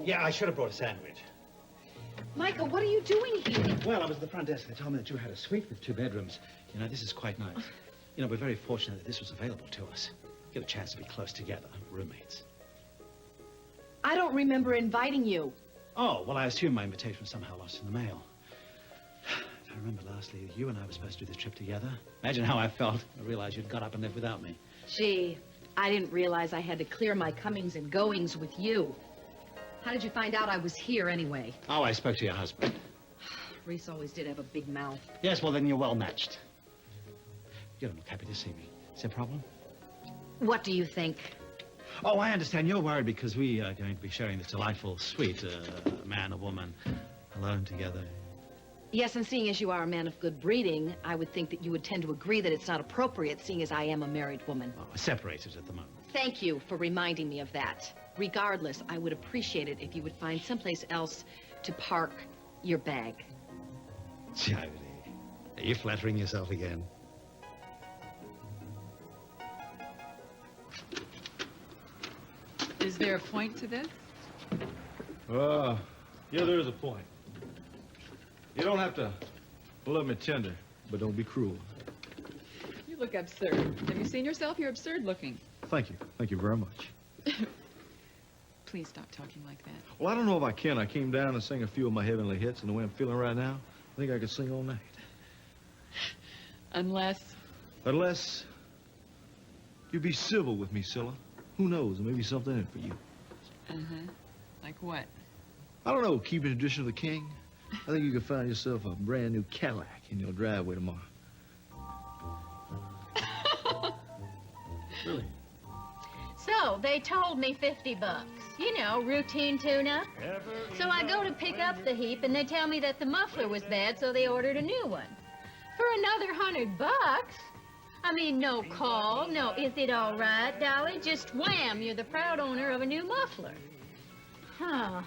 Yeah, I should have brought a sandwich. Michael, what are you doing here? Well, I was at the front desk. They told me that you had a suite with 2 bedrooms. You know, this is quite nice. You know, we're very fortunate that this was available to us. Get a chance to be close together, roommates. I don't remember inviting you. Oh, well, I assume my invitation was somehow lost in the mail. If I remember lastly, you and I were supposed to do this trip together. Imagine how I felt. I realized you'd got up and left without me. Gee, I didn't realize I had to clear my comings and goings with you. How did you find out I was here anyway? Oh, I spoke to your husband. Reese always did have a big mouth. Yes, well, then you're well matched. You don't look happy to see me. Is there a problem? What do you think? Oh, I understand. You're worried because we are going to be sharing this delightful suite. A man, a woman, alone together. Yes, and seeing as you are a man of good breeding, I would think that you would tend to agree that it's not appropriate, seeing as I am a married woman. Oh, separated at the moment. Thank you for reminding me of that. Regardless, I would appreciate it if you would find someplace else to park your bag. Charity, are you flattering yourself again? Is there a point to this? Yeah, there is a point. You don't have to love me tender, but don't be cruel. You look absurd. Have you seen yourself? You're absurd looking. Thank you. Thank you very much. Please stop talking like that. Well, I don't know if I can. I came down and sang a few of my heavenly hits, and the way I'm feeling right now, I think I could sing all night. Unless you be civil with me, Scylla. Who knows? There may be something in it for you. Uh-huh. Like what? I don't know. Keeping the tradition of the king. I think you could find yourself a brand new Cadillac in your driveway tomorrow. Really? So, they told me $50. You know, routine tune-up. So I go to pick up the heap, and they tell me that the muffler was bad, so they ordered a new one. For another $100? I mean, no call, no is it all right, Dolly? Just wham, you're the proud owner of a new muffler. Huh.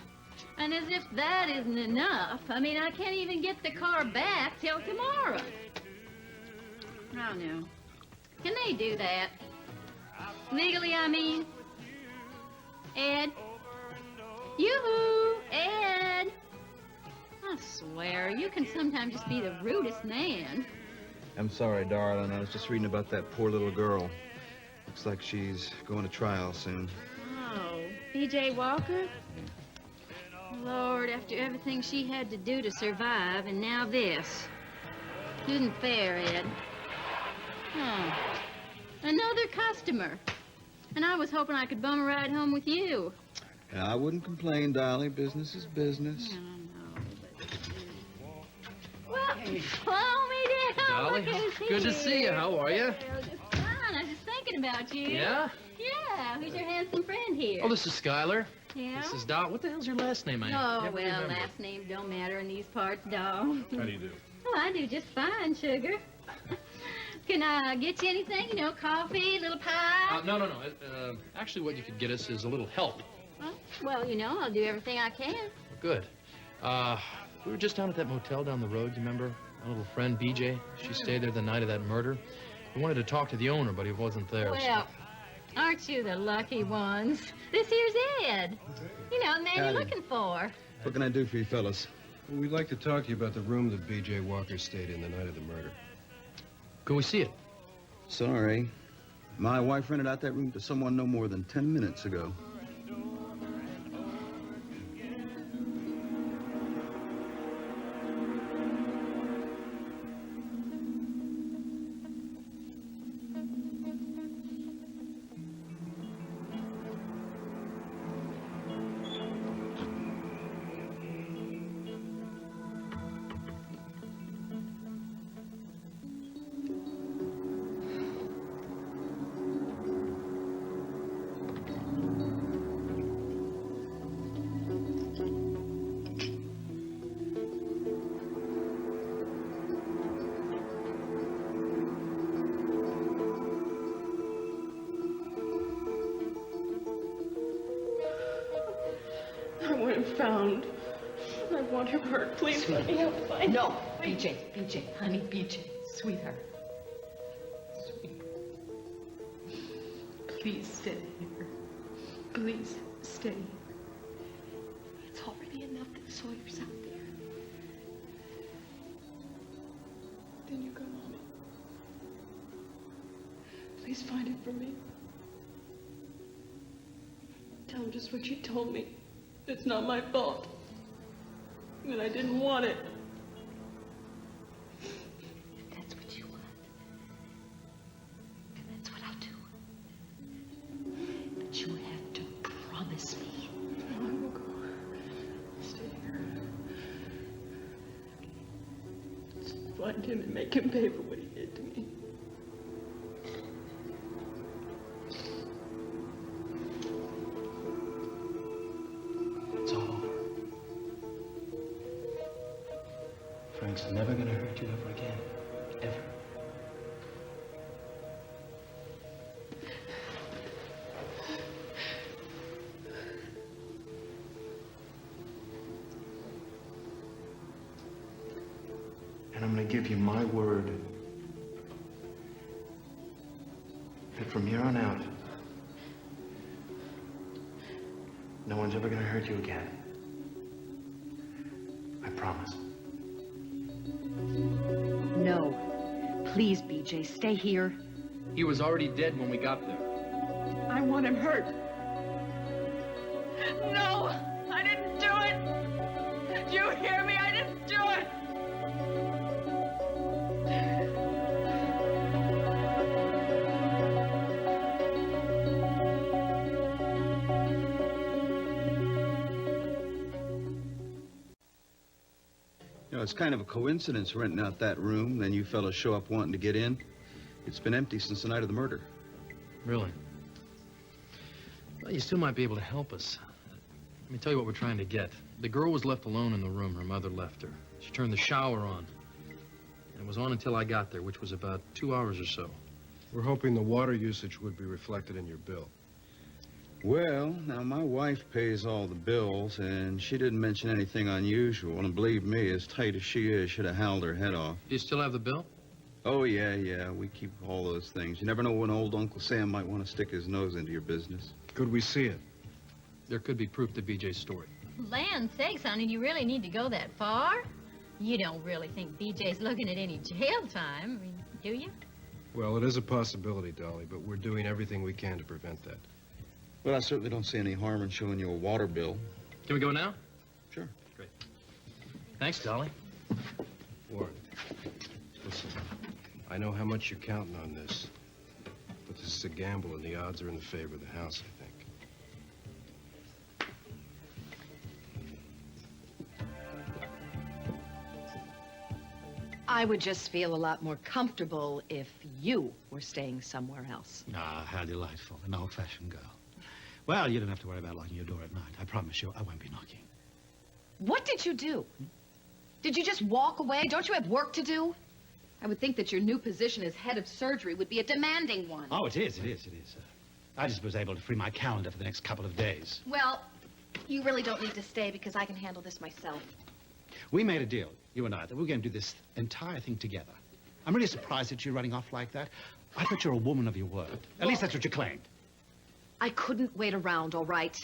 And as if that isn't enough, I mean, I can't even get the car back till tomorrow. I don't know. Can they do that? Legally, I mean. Ed? Yoo-hoo! Ed! I swear, you can sometimes just be the rudest man. I'm sorry, darling. I was just reading about that poor little girl. Looks like she's going to trial soon. Oh, B.J. Walker? Lord, after everything she had to do to survive, and now this. Isn't fair, Ed. Oh, another customer. And I was hoping I could bum a ride home with you. Yeah, I wouldn't complain, Dolly. Business is business. Yeah, I know, but... Well, slow me down. Dolly, Look who's good to here. see you. How are you? Well, just fine. I was just thinking about you. Yeah? Yeah, who's your handsome friend here? Oh, this is Skylar. Yeah? This is Doll. What the hell's your last name? I Oh, never well, remember. last names don't matter in these parts, doll. How do you do? Oh, I do just fine, sugar. Can I get you anything? You know, coffee, little pie? No. Actually, what you could get us is a little help. Oh, well, you know, I'll do everything I can. Good. We were just down at that motel down the road, you remember? My little friend, BJ. She stayed there the night of that murder. We wanted to talk to the owner, but he wasn't there. Well, aren't you the lucky ones? This here's Ed. You know, the man Howdy. you're looking for. What can I do for you fellas? We'd like to talk to you about the room that B.J. Walker stayed in the night of the murder. Could we see it? Sorry. My wife rented out that room to someone no more than 10 minutes ago. I want him found. I want him hurt. Please let me help find him. No, BJ, honey, BJ, sweetheart. Please stay here. Please stay. Sawyer's out there. Then you go, Mommy. Please find it for me. Tell him just what you told me. It's not my fault. That I didn't want it. If that's what you want, then that's what I'll do. But you have to promise me. I will go. Stay here. Just find him and make him pay for what he did to me. It's all over. Frank's never gonna hurt you ever again. Ever. And I'm going to give you my word that from here on out, no one's ever going to hurt you again. I promise. No. Please, BJ, stay here. He was already dead when we got there. I want him hurt. No! I didn't do it! Do you hear me? I didn't do it! You know, it's kind of a coincidence renting out that room, then you fellas show up wanting to get in. It's been empty since the night of the murder. Really? Well, you still might be able to help us. Let me tell you what we're trying to get. The girl was left alone in the room. Her mother left her. She turned the shower on. And it was on until I got there, which was about 2 hours or so. We're hoping the water usage would be reflected in your bill. Well, now, my wife pays all the bills, and she didn't mention anything unusual. And believe me, as tight as she is, she'd have howled her head off. Do you still have the bill? Oh, yeah, we keep all those things. You never know when old Uncle Sam might want to stick his nose into your business. Could we see it? There could be proof to BJ's story. Land sakes, honey, do you really need to go that far? You don't really think BJ's looking at any jail time, I mean, do you? Well, it is a possibility, Dolly, but we're doing everything we can to prevent that. Well, I certainly don't see any harm in showing you a water bill. Can we go now? Sure. Great. Thanks, Dolly. Warren, listen, I know how much you're counting on this, but this is a gamble, and the odds are in the favor of the house, I think. I would just feel a lot more comfortable if you were staying somewhere else. Ah, how delightful. An old-fashioned girl. Well, you don't have to worry about locking your door at night. I promise you, I won't be knocking. What did you do? Did you just walk away? Don't you have work to do? I would think that your new position as head of surgery would be a demanding one. Oh, it is. I just was able to free my calendar for the next couple of days. Well, you really don't need to stay because I can handle this myself. We made a deal, you and I, that we were going to do this entire thing together. I'm really surprised that you're running off like that. I thought you're a woman of your word. At least that's what you claimed. I couldn't wait around, all right?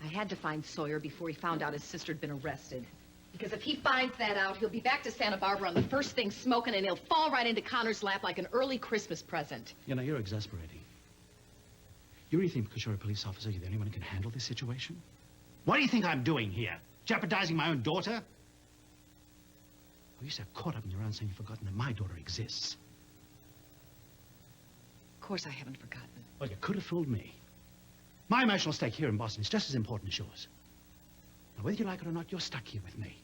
I had to find Sawyer before he found out his sister had been arrested. Because if he finds that out, he'll be back to Santa Barbara on the first thing smoking, and he'll fall right into Connor's lap like an early Christmas present. You know, you're exasperating. You really think because you're a police officer, you're the only one who can handle this situation? What do you think I'm doing here? Jeopardizing my own daughter? Well, you so caught up in your own saying you've forgotten that my daughter exists. Of course I haven't forgotten. Well, you could have fooled me. My emotional stake here in Boston is just as important as yours. Now, whether you like it or not, you're stuck here with me.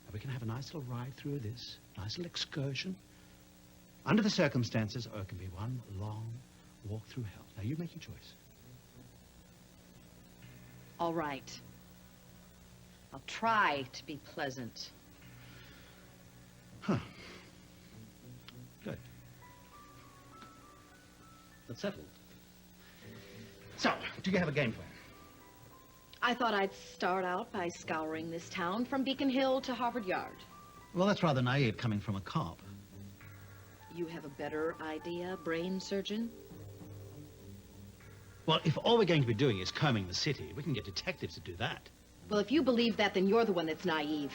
Now, we can have a nice little ride through this, nice little excursion. Under the circumstances, or it can be one long walk through hell. Now, you make your choice. All right. I'll try to be pleasant. Huh. Good. That's settled. So, do you have a game plan? I thought I'd start out by scouring this town from Beacon Hill to Harvard Yard. Well, that's rather naive coming from a cop. You have a better idea, brain surgeon? Well, if all we're going to be doing is combing the city, we can get detectives to do that. Well, if you believe that, then you're the one that's naive.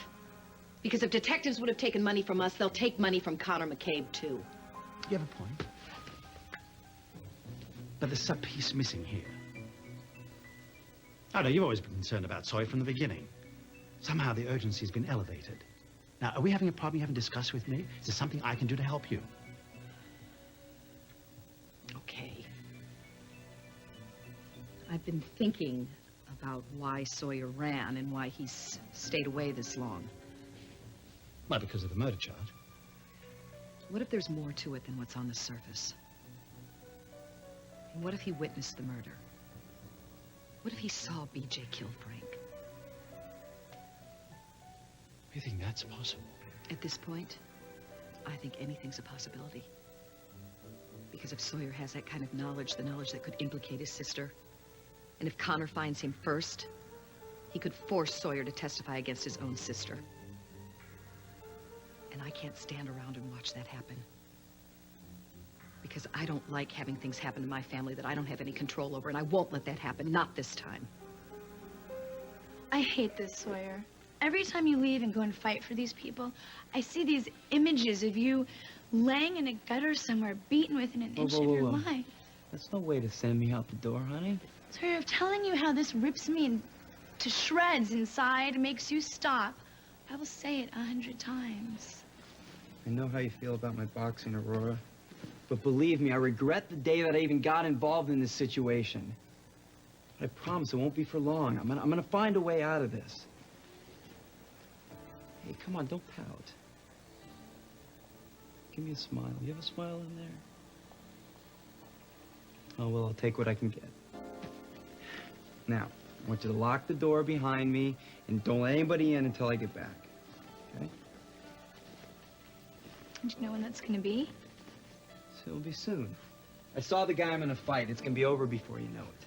Because if detectives would have taken money from us, they'll take money from Connor McCabe, too. You have a point. But there's some piece missing here. Oh, no, you've always been concerned about Sawyer from the beginning. Somehow the urgency's been elevated. Now, are we having a problem you haven't discussed with me? Is there something I can do to help you? Okay. I've been thinking about why Sawyer ran and why he's stayed away this long. Well, because of the murder charge. What if there's more to it than what's on the surface? And what if he witnessed the murder? What if he saw BJ kill Frank? You think that's possible? At this point, I think anything's a possibility. Because if Sawyer has that kind of knowledge, the knowledge that could implicate his sister, and if Connor finds him first, he could force Sawyer to testify against his own sister. And I can't stand around and watch that happen. Because I don't like having things happen to my family that I don't have any control over, and I won't let that happen, not this time. I hate this, Sawyer. Every time you leave and go and fight for these people, I see these images of you laying in a gutter somewhere, beaten within an inch of your life. That's no way to send me out the door, honey. Sawyer, I'm telling you how this rips me to shreds inside, makes you stop. I will say it 100 times. I know how you feel about my boxing, Aurora. But believe me, I regret the day that I even got involved in this situation. But I promise it won't be for long. I'm gonna find a way out of this. Hey, come on, don't pout. Give me a smile. You have a smile in there? Oh, well, I'll take what I can get. Now, I want you to lock the door behind me and don't let anybody in until I get back. Okay? Do you know when that's gonna be? So it'll be soon. I saw the guy I'm gonna fight. It's gonna be over before you know it.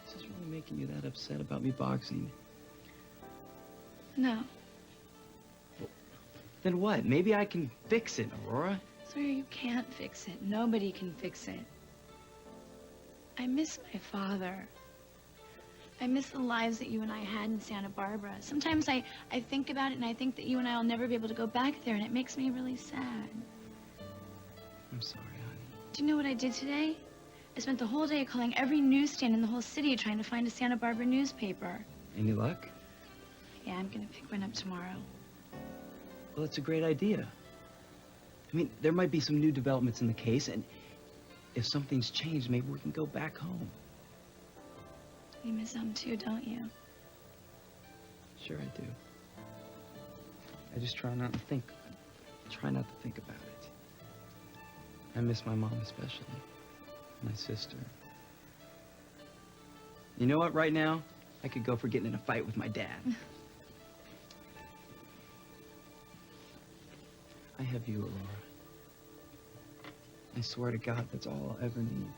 Is this really making you that upset about me boxing? No. Then what? Maybe I can fix it, Aurora. Sawyer, you can't fix it. Nobody can fix it. I miss my father. I miss the lives that you and I had in Santa Barbara. Sometimes I think about it and I think that you and I will never be able to go back there, and it makes me really sad. I'm sorry, honey. Do you know what I did today? I spent the whole day calling every newsstand in the whole city trying to find a Santa Barbara newspaper. Any luck? Yeah, I'm gonna pick one up tomorrow. Well, that's a great idea. I mean, there might be some new developments in the case, and if something's changed, maybe we can go back home. You miss him too, don't you? Sure I do. I just try not to think about it. I miss my mom especially. My sister. You know what, right now? I could go for getting in a fight with my dad. I have you, Aurora. I swear to God, that's all I'll ever need.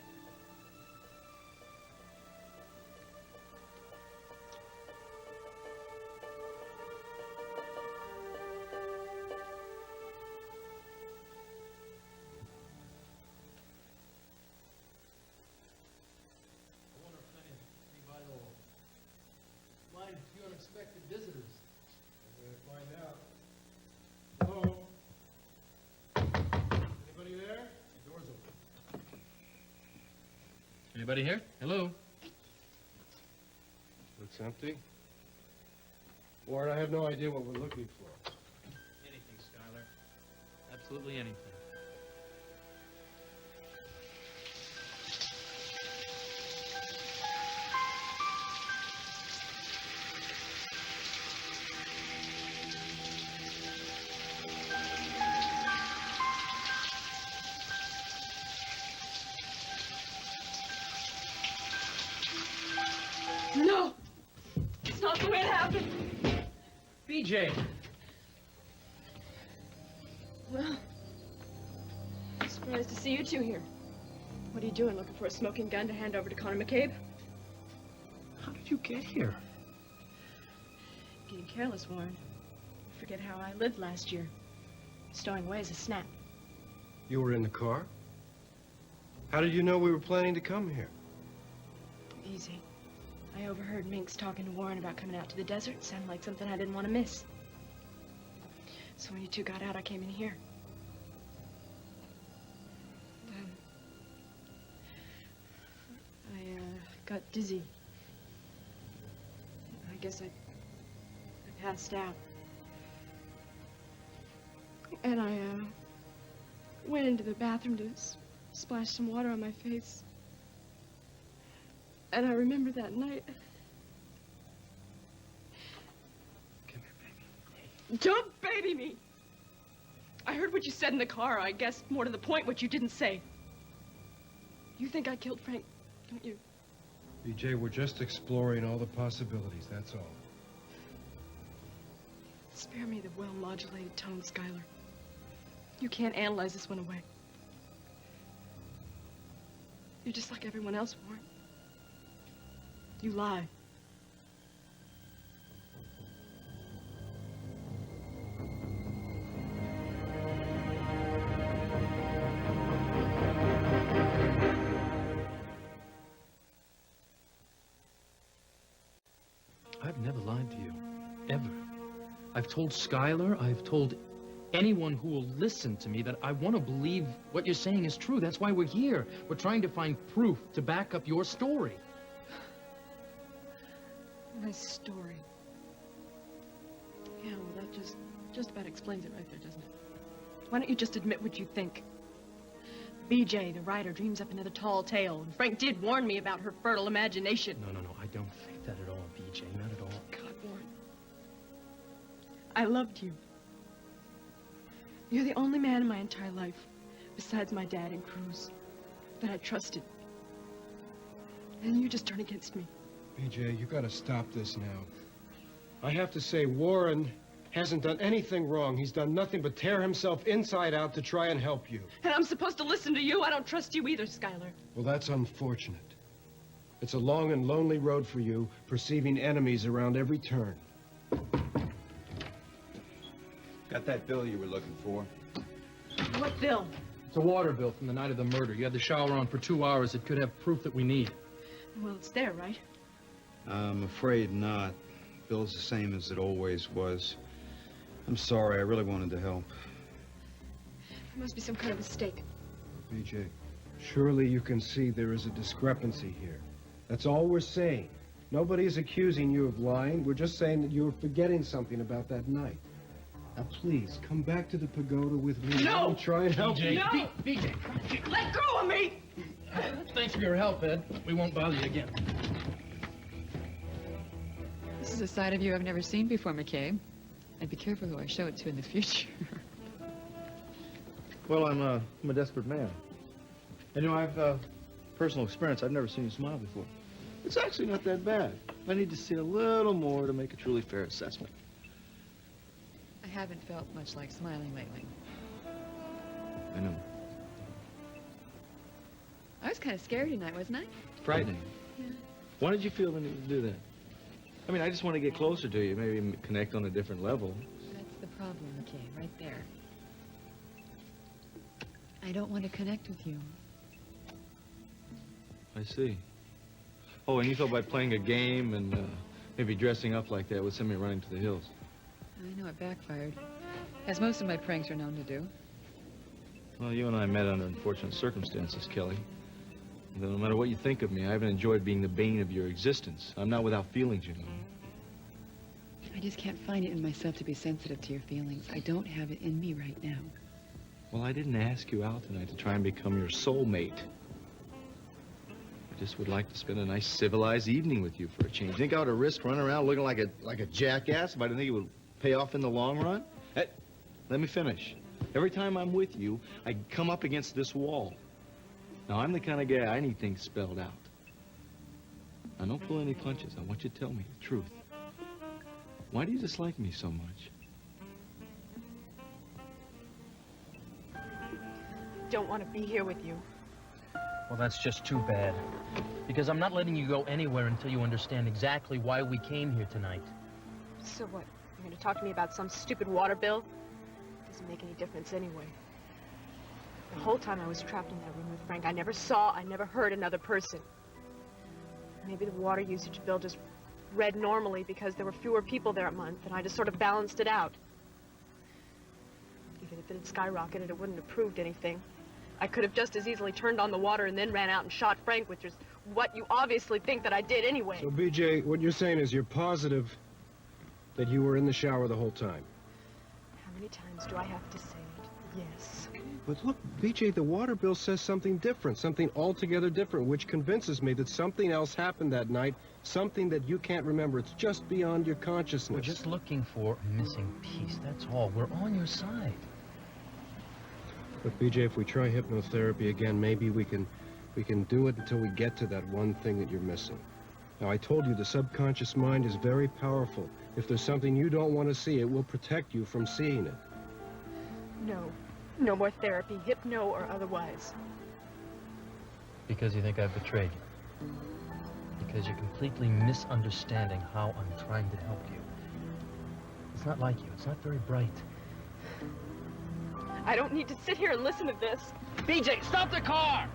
Unexpected visitors. We're gonna find out. Hello? Anybody there? The door's open. Anybody here? Hello? It's empty. Ward, I have no idea what we're looking for. Anything, Skylar. Absolutely anything. No! It's not the way it happened. BJ! Well, I'm surprised to see you two here. What are you doing, looking for a smoking gun to hand over to Connor McCabe? How did you get here? Getting careless, Warren. Forget how I lived last year. Stowing away as a snap. You were in the car? How did you know we were planning to come here? easy. I overheard Minx talking to Warren about coming out to the desert. It sounded like something I didn't want to miss. So when you two got out, I came in here. Then I got dizzy. I guess I passed out. And I went into the bathroom to splash some water on my face. And I remember that night. Come here, baby. Don't baby me! I heard what you said in the car. I guess more to the point what you didn't say. You think I killed Frank, don't you? BJ, we're just exploring all the possibilities, that's all. Spare me the well-modulated tone, Skylar. You can't analyze this one away. You're just like everyone else, Warren. You lie. I've never lied to you. Ever. I've told Skylar, I've told anyone who will listen to me that I want to believe what you're saying is true. That's why we're here. We're trying to find proof to back up your story. My story. Yeah, well, that just about explains it right there, doesn't it? Why don't you just admit what you think? BJ, the writer, dreams up another tall tale, and Frank did warn me about her fertile imagination. No, I don't think that at all, BJ. Not at all. God, Warren. I loved you. You're the only man in my entire life, besides my dad and Cruz, that I trusted. And you just turned against me. BJ, you gotta stop this now. I have to say, Warren hasn't done anything wrong. He's done nothing but tear himself inside out to try and help you. And I'm supposed to listen to you? I don't trust you either, Skylar. Well, that's unfortunate. It's a long and lonely road for you, perceiving enemies around every turn. Got that bill you were looking for? What bill? It's a water bill from the night of the murder. You had the shower on for 2 hours. It could have proof that we need. Well, it's there, right? I'm afraid not. Bill's the same as it always was. I'm sorry, I really wanted to help. There must be some kind of mistake. BJ, surely you can see there is a discrepancy here. That's all we're saying. Nobody's accusing you of lying. We're just saying that you're forgetting something about that night. Now, please, come back to the pagoda with me. No! I'll try and help you. No! BJ, Let go of me! thanks for your help, Ed. We won't bother you again. This is a side of you I've never seen before, McCabe. I'd be careful who I show it to in the future. Well, I'm a desperate man. And, you know, I've personal experience. I've never seen you smile before. It's actually not that bad. I need to see a little more to make a truly fair assessment. I haven't felt much like smiling lately. I know. I was kind of scared tonight, wasn't I? Frightening. Yeah. Why did you feel the need to do that? I mean, I just want to get closer to you, maybe connect on a different level. That's the problem, McCabe, right there. I don't want to connect with you. I see. Oh, and you thought by playing a game and maybe dressing up like that would send me running to the hills. I know it backfired, as most of my pranks are known to do. Well, you and I met under unfortunate circumstances, Kelly. And no matter what you think of me, I haven't enjoyed being the bane of your existence. I'm not without feelings, you know. I just can't find it in myself to be sensitive to your feelings. I don't have it in me right now. Well, I didn't ask you out tonight to try and become your soulmate. I just would like to spend a nice civilized evening with you for a change. Think I ought to risk running around looking like a jackass if I didn't think it would pay off in the long run? Hey, let me finish. Every time I'm with you, I come up against this wall. Now, I'm the kind of guy I need things spelled out. Now, don't pull any punches. I want you to tell me the truth. Why do you dislike me so much? Don't want to be here with you. Well, that's just too bad. Because I'm not letting you go anywhere until you understand exactly why we came here tonight. So what? You're going to talk to me about some stupid water bill? Doesn't make any difference anyway. The whole time I was trapped in that room with Frank, I never saw, I never heard another person. Maybe the water usage bill just read normally because there were fewer people there a month, and I just sort of balanced it out. Even if it had skyrocketed, it wouldn't have proved anything. I could have just as easily turned on the water and then ran out and shot Frank, which is what you obviously think that I did anyway. So, BJ, what you're saying is you're positive that you were in the shower the whole time? How many times do I have to say it? Yes. But look, BJ, the water bill says something different, something altogether different, which convinces me that something else happened that night, something that you can't remember. It's just beyond your consciousness. We're just looking for a missing piece, that's all. We're on your side. But, BJ, if we try hypnotherapy again, maybe we can do it until we get to that one thing that you're missing. Now, I told you the subconscious mind is very powerful. If there's something you don't want to see, it will protect you from seeing it. No. No more therapy, hypno or otherwise. Because you think I've betrayed you. Because you're completely misunderstanding how I'm trying to help you. It's not like you. It's not very bright. I don't need to sit here and listen to this. BJ, stop the car!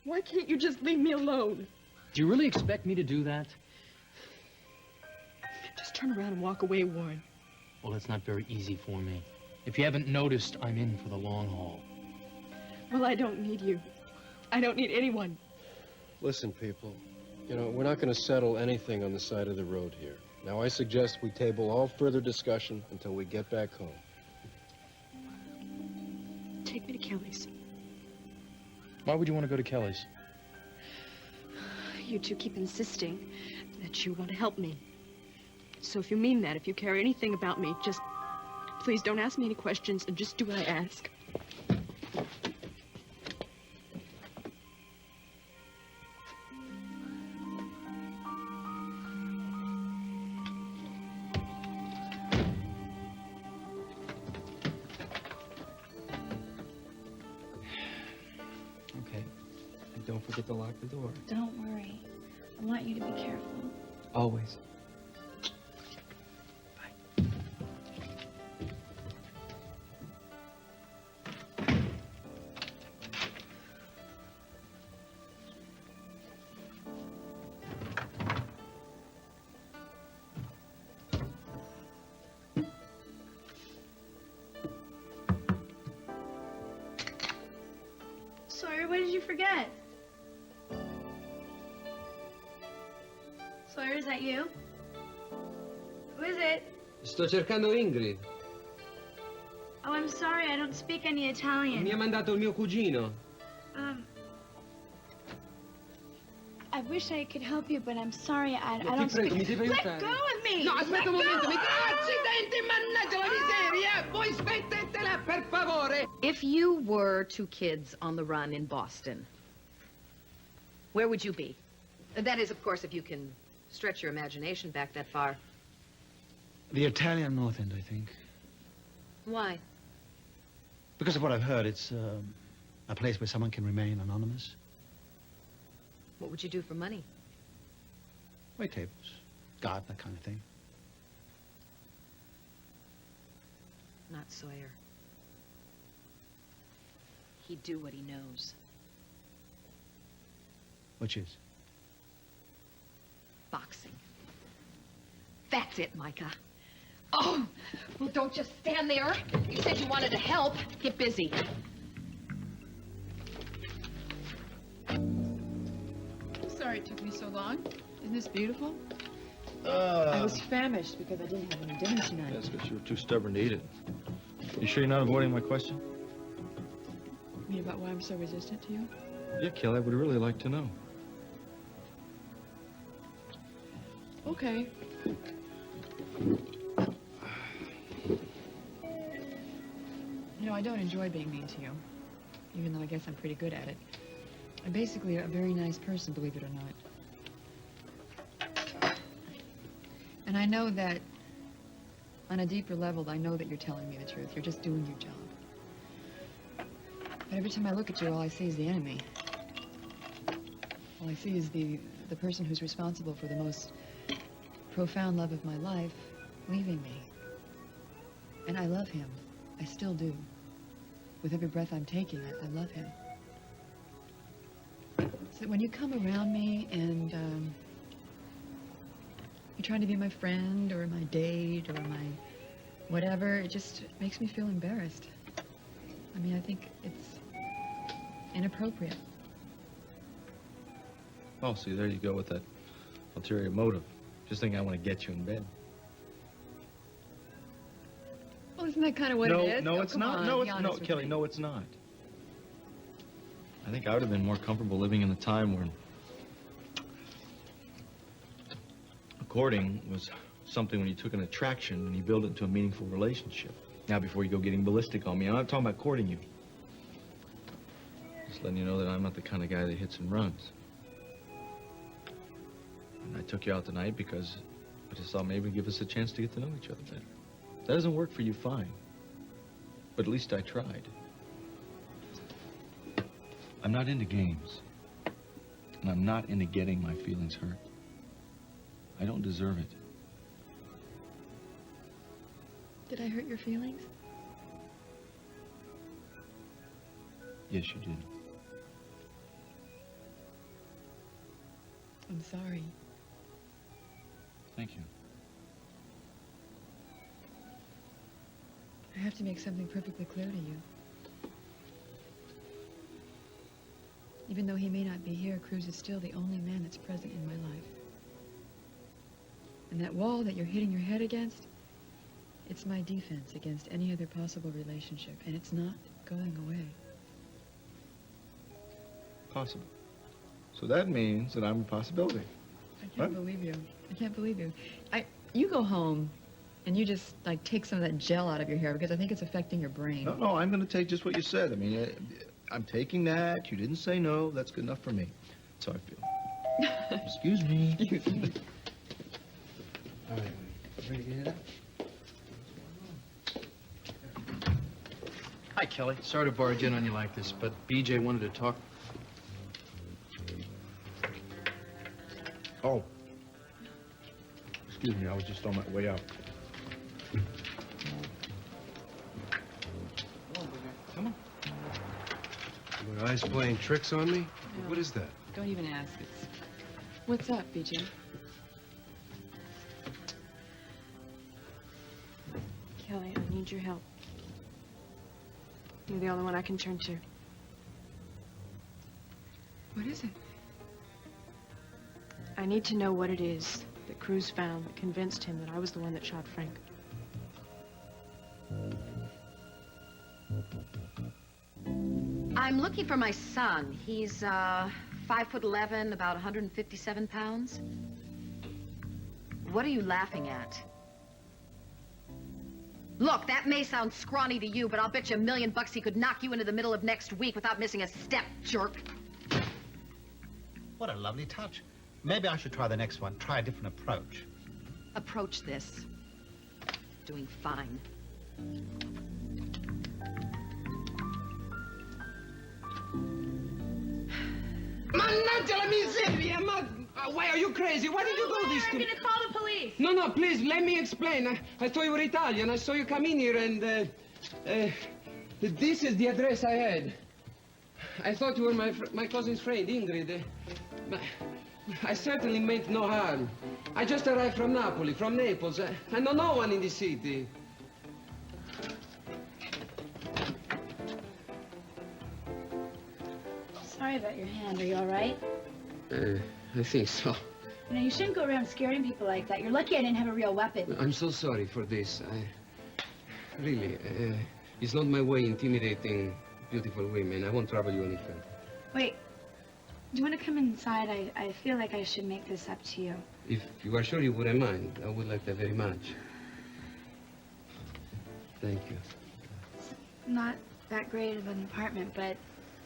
Why can't you just leave me alone? Do you really expect me to do that? Just turn around and walk away, Warren. Well, that's not very easy for me. If you haven't noticed, I'm in for the long haul. Well, I don't need you. I don't need anyone. Listen, people, you know, we're not going to settle anything on the side of the road here. Now, I suggest we table all further discussion until we get back home. Take me to Kelly's. Why would you want to go to Kelly's? You two keep insisting that you want to help me. So if you mean that, if you care anything about me, just please don't ask me any questions and just do what I ask. Okay. And don't forget to lock the door. Don't worry. I want you to be careful. Always. Sawyer, what did you forget? Sawyer, is that you? Who is it? Sto cercando Ingrid. Oh, I'm sorry, I don't speak any Italian. Mi ha mandato il mio cugino. I wish I could help you, but I'm sorry, I Ti don't prego, speak... mi devi Let aiutare. go of me! No, aspetta un Let momento. go! Accidenti, mannaggia la miseria! Voi smettetela, per favore! If you were two kids on the run in Boston, where would you be? That is, of course, if you can stretch your imagination back that far. The Italian North End, I think. Why? Because of what I've heard, it's a place where someone can remain anonymous. What would you do for money? Wait tables, guard, that kind of thing. Not Sawyer. He'd do what he knows. Which is? Boxing. That's it, Micah. Oh, well, don't just stand there. You said you wanted to help. Get busy. Sorry it took me so long. Isn't this beautiful? I was famished because I didn't have any dinner tonight. That's because you were too stubborn to eat it. You sure you're not avoiding my question? You mean about why I'm so resistant to you? Yeah, Kelly, I would really like to know. Okay. You know, I don't enjoy being mean to you, even though I guess I'm pretty good at it. I'm basically a very nice person, believe it or not. And I know that, on a deeper level, I know that you're telling me the truth. You're just doing your job. But every time I look at you, all I see is the enemy. All I see is the person who's responsible for the most profound love of my life leaving me. And I love him. I still do. With every breath I'm taking, I love him. So when you come around me and you're trying to be my friend or my date or my whatever, it just makes me feel embarrassed. I mean, I think it's inappropriate. Oh, see, there you go with that ulterior motive. Just think I want to get you in bed. Well, isn't that kind of what no, it is? no, Oh, it's come not. on, No, be it's honest no, with Kelly. me. No, it's not. I think I would have been more comfortable living in the time when courting was something when you took an attraction and you built it into a meaningful relationship. Now, before you go getting ballistic on me, I'm not talking about courting you. Just letting you know that I'm not the kind of guy that hits and runs. And I took you out tonight because I just thought maybe give us a chance to get to know each other better. If that doesn't work for you, fine. But at least I tried. I'm not into games. And I'm not into getting my feelings hurt. I don't deserve it. Did I hurt your feelings? Yes, you did. I'm sorry. Thank you. I have to make something perfectly clear to you. Even though he may not be here, Cruz is still the only man that's present in my life. And that wall that you're hitting your head against, it's my defense against any other possible relationship, and it's not going away. Possible. So that means that I'm a possibility. I can't believe you. I can't believe you. You go home and you just, like, take some of that gel out of your hair because I think it's affecting your brain. No, I'm going to take just what you said. I mean, I'm taking that. You didn't say no. That's good enough for me. That's how I feel. Excuse me. All right, ready to get it up? Hi, Kelly. Sorry to barge in on you like this, but BJ wanted to talk. Oh. Excuse me, I was just on my way out. Come on. Your eyes playing tricks on me? What is that? Don't even ask. What's up, BJ? Kelly, I need your help. You're the only one I can turn to. What is it? I need to know what it is that Cruz found that convinced him that I was the one that shot Frank. I'm looking for my son. He's 5'11", about 157 pounds. What are you laughing at? Look, that may sound scrawny to you, but I'll bet you $1 million he could knock you into the middle of next week without missing a step, jerk. What a lovely touch. Maybe I should try the next one. Try a different approach. Approach this. Doing fine. Mannaggia la miseria! Why are you crazy? Why did you do this to me? I'm gonna call the police. No, please, let me explain. I thought you were Italian. I saw you come in here and, this is the address I had. I thought you were my cousin's friend, Ingrid. I certainly meant no harm. I just arrived from Naples. I know no one in the city. Sorry about your hand. Are you all right? I think so. You know, you shouldn't go around scaring people like that. You're lucky I didn't have a real weapon. I'm so sorry for this. Really, it's not my way intimidating beautiful women. I won't trouble you any further. Wait, do you want to come inside? I feel like I should make this up to you. If you are sure you wouldn't mind, I would like that very much. Thank you. Not that great of an apartment, but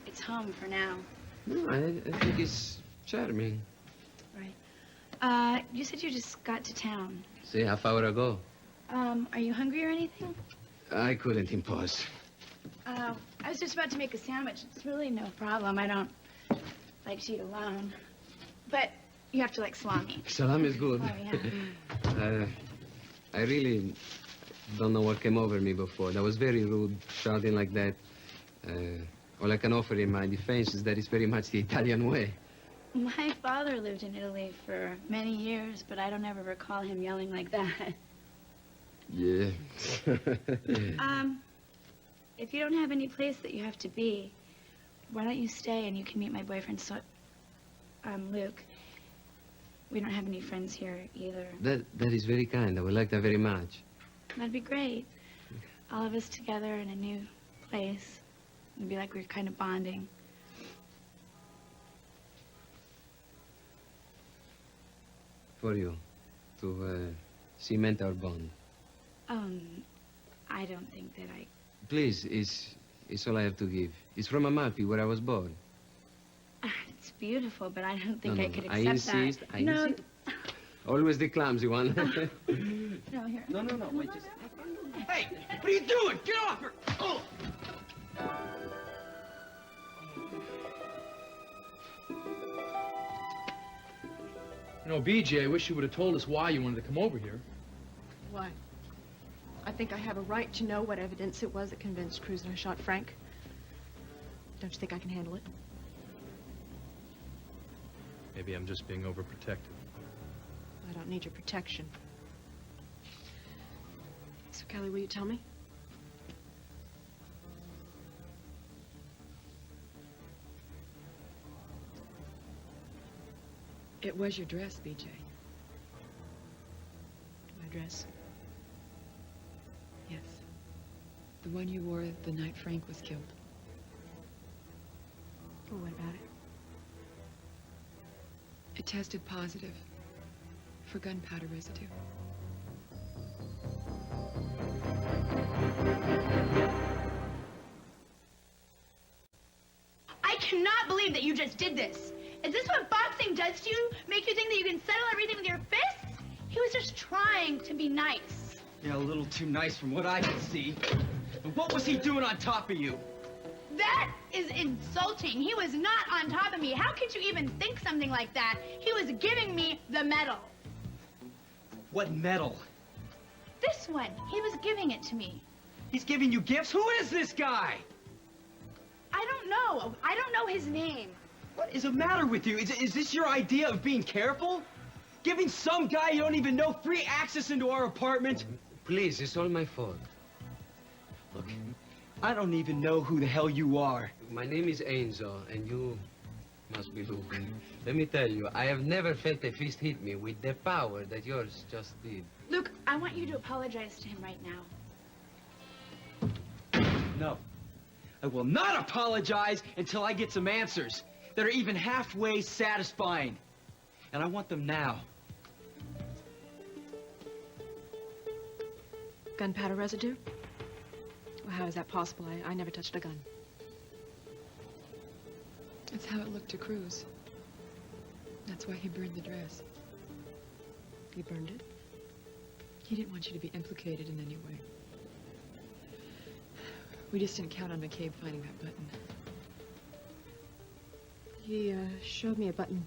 it's home for now. No, I think it's charming. Right. You said you just got to town. See, half hour ago. Are you hungry or anything? I couldn't impose. I was just about to make a sandwich. It's really no problem. I don't like to eat alone. But you have to like salami. Salam is good. Oh, yeah. I really don't know what came over me before. That was very rude, shouting like that. All I can offer in my defense is that it's very much the Italian way. My father lived in Italy for many years, but I don't ever recall him yelling like that. Yeah. If you don't have any place that you have to be, why don't you stay and you can meet my boyfriend, Luke. We don't have any friends here either. That is very kind. I would like that very much. That'd be great. All of us together in a new place. It'd be like we're kind of bonding. For you. To cement our bond. I don't think that I... Please, it's all I have to give. It's from Amalfi, where I was born. It's beautiful, but I don't think No, I no, could I accept insist, that. I No, insist. Always the clumsy one. no, here. No, wait, just... Hey, what are you doing? Get off her! Oh! You know, BJ, I wish you would have told us why you wanted to come over here. Why? I think I have a right to know what evidence it was that convinced Cruz that I shot Frank. Don't you think I can handle it? Maybe I'm just being overprotective. I don't need your protection. So, Kelly, will you tell me? It was your dress, BJ. My dress? Yes. The one you wore the night Frank was killed. Well, what about it? It tested positive for gunpowder residue. I cannot believe that you just did this. Is this what boxing does to you? Make you think that you can settle everything with your fists? He was just trying to be nice. Yeah, a little too nice from what I can see. But what was he doing on top of you? That is insulting. He was not on top of me. How could you even think something like that? He was giving me the medal. What medal? This one. He was giving it to me. He's giving you gifts? Who is this guy? I don't know. I don't know his name. What is the matter with you? Is this your idea of being careful? Giving some guy you don't even know free access into our apartment? Please, it's all my fault. Look, I don't even know who the hell you are. My name is Enzo, and you must be Luke. Let me tell you, I have never felt a fist hit me with the power that yours just did. Luke, I want you to apologize to him right now. No. I will not apologize until I get some answers that are even halfway satisfying. And I want them now. Gunpowder residue? Well, how is that possible? I never touched a gun. That's how it looked to Cruz. That's why he burned the dress. You burned it? He didn't want you to be implicated in any way. We just didn't count on McCabe finding that button. He showed me a button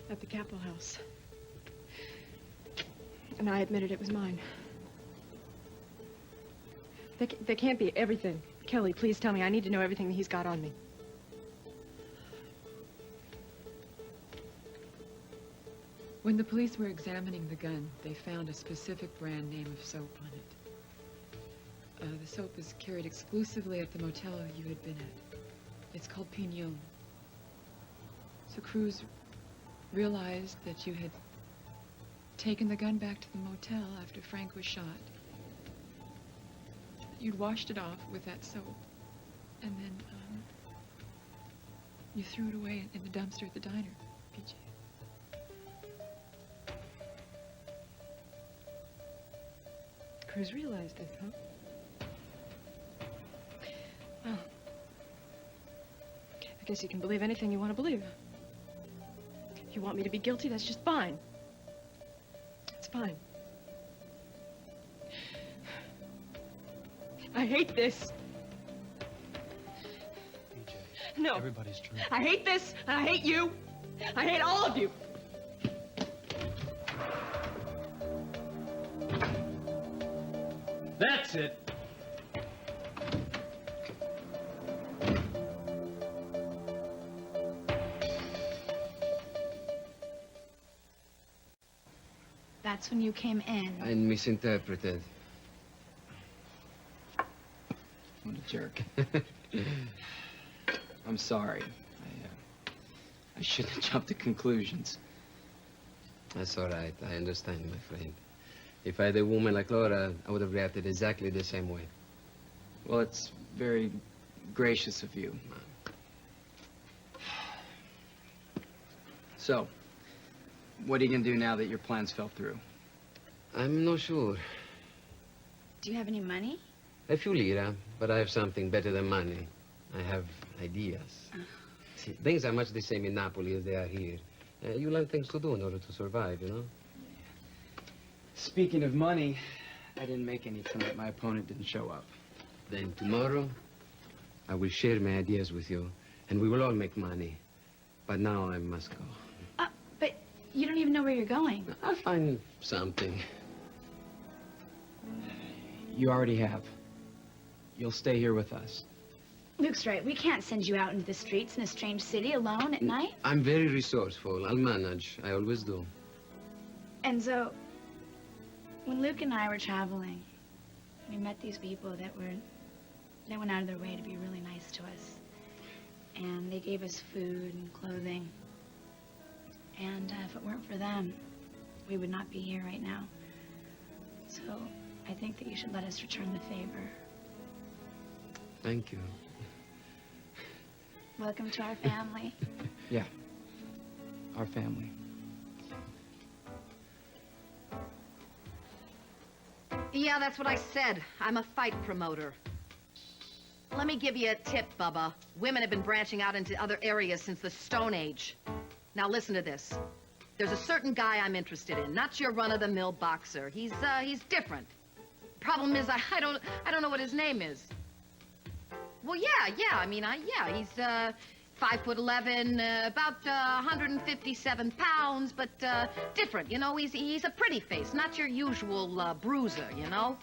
at the Capitol House. And I admitted it was mine. They can't be everything. Kelly, please tell me. I need to know everything that he's got on me. When the police were examining the gun, they found a specific brand name of soap on it. The soap is carried exclusively at the motel you had been at. It's called Pignon. So Cruz realized that you had taken the gun back to the motel after Frank was shot. You'd washed it off with that soap, and then you threw it away in the dumpster at the diner, PJ. Cruz realized it, huh? Well, I guess you can believe anything you want to believe. If you want me to be guilty, that's just fine. It's fine. I hate this. BJ. No. Everybody's trying. I hate this, and I hate you. I hate all of you. That's it. That's when you came in. I misinterpreted. What a jerk. I'm sorry. I shouldn't have jumped to conclusions. That's all right. I understand, my friend. If I had a woman like Laura, I would have reacted exactly the same way. Well, it's very gracious of you. So, what are you gonna do now that your plans fell through? I'm not sure. Do you have any money? A few lira, but I have something better than money. I have ideas. See, things are much the same in Napoli as they are here. You learn things to do in order to survive, you know? Speaking of money, I didn't make any tonight. My opponent didn't show up. Then tomorrow, I will share my ideas with you, and we will all make money. But now I must go. But you don't even know where you're going. I'll find something. You already have. You'll stay here with us. Luke's right. We can't send you out into the streets in a strange city alone at night. I'm very resourceful. I'll manage. I always do. Enzo, when Luke and I were traveling, we met these people that went out of their way to be really nice to us. And they gave us food and clothing. And if it weren't for them, we would not be here right now. So I think that you should let us return the favor. Thank you. Welcome to our family. Yeah. Our family. Yeah, that's what I said. I'm a fight promoter. Let me give you a tip, Bubba. Women have been branching out into other areas since the Stone Age. Now listen to this. There's a certain guy I'm interested in, not your run-of-the-mill boxer. He's different. Problem is, I don't know what his name is. Well, yeah, he's 5'11", about 157 pounds, but different. You know, he's a pretty face, not your usual bruiser. You know.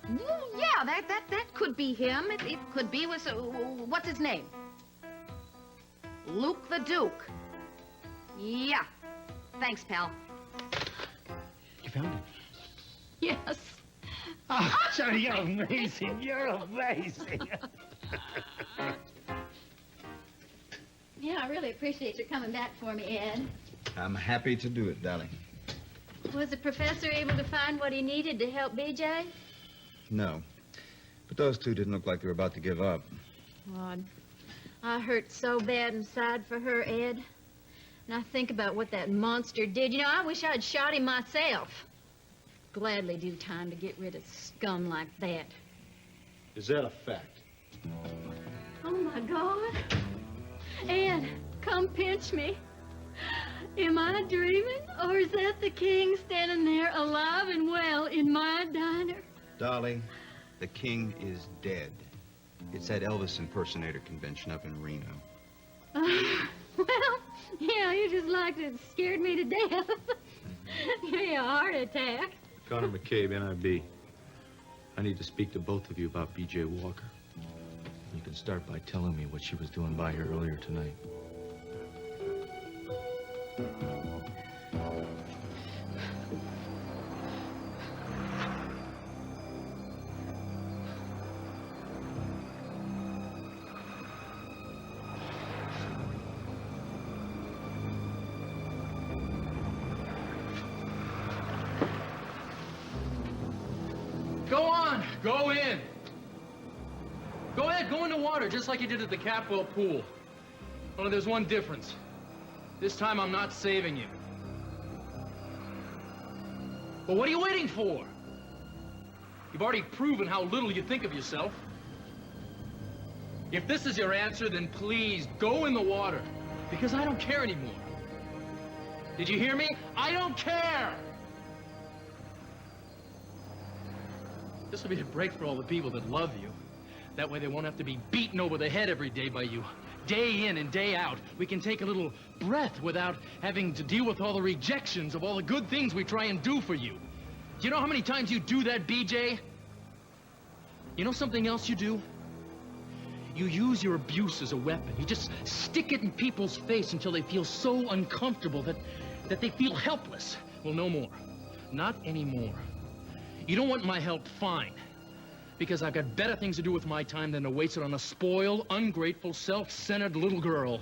Well, yeah, that could be him. It could be. What's his name? Luke the Duke. Yeah. Thanks, pal. You found him? Yes. Oh, Johnny, you're amazing. You're amazing. Yeah, I really appreciate your coming back for me, Ed. I'm happy to do it, darling. Was the professor able to find what he needed to help BJ? No. But those two didn't look like they were about to give up. God, I hurt so bad inside for her, Ed. And I think about what that monster did. You know, I wish I'd shot him myself. Gladly do time to get rid of scum like that. Is that a fact? Oh, my God. Ed, come pinch me. Am I dreaming, or is that the king standing there alive and well in my diner? Dolly, the king is dead. It's that Elvis impersonator convention up in Reno. Well, yeah, you just like to scared me to death. Give me a heart attack. Connor McCabe, NIB. I need to speak to both of you about B.J. Walker. You can start by telling me what she was doing by here earlier tonight. Go on, go in. Go ahead, go in the water, just like you did at the Capwell pool. Only there's one difference. This time I'm not saving you. Well, what are you waiting for? You've already proven how little you think of yourself. If this is your answer, then please go in the water, because I don't care anymore. Did you hear me? I don't care! This will be a break for all the people that love you. That way they won't have to be beaten over the head every day by you. Day in and day out, we can take a little breath without having to deal with all the rejections of all the good things we try and do for you. Do you know how many times you do that, BJ? You know something else you do? You use your abuse as a weapon. You just stick it in people's face until they feel so uncomfortable that that they feel helpless. Well, no more. Not anymore. You don't want my help? Fine. Because I've got better things to do with my time than to waste it on a spoiled, ungrateful, self-centered little girl.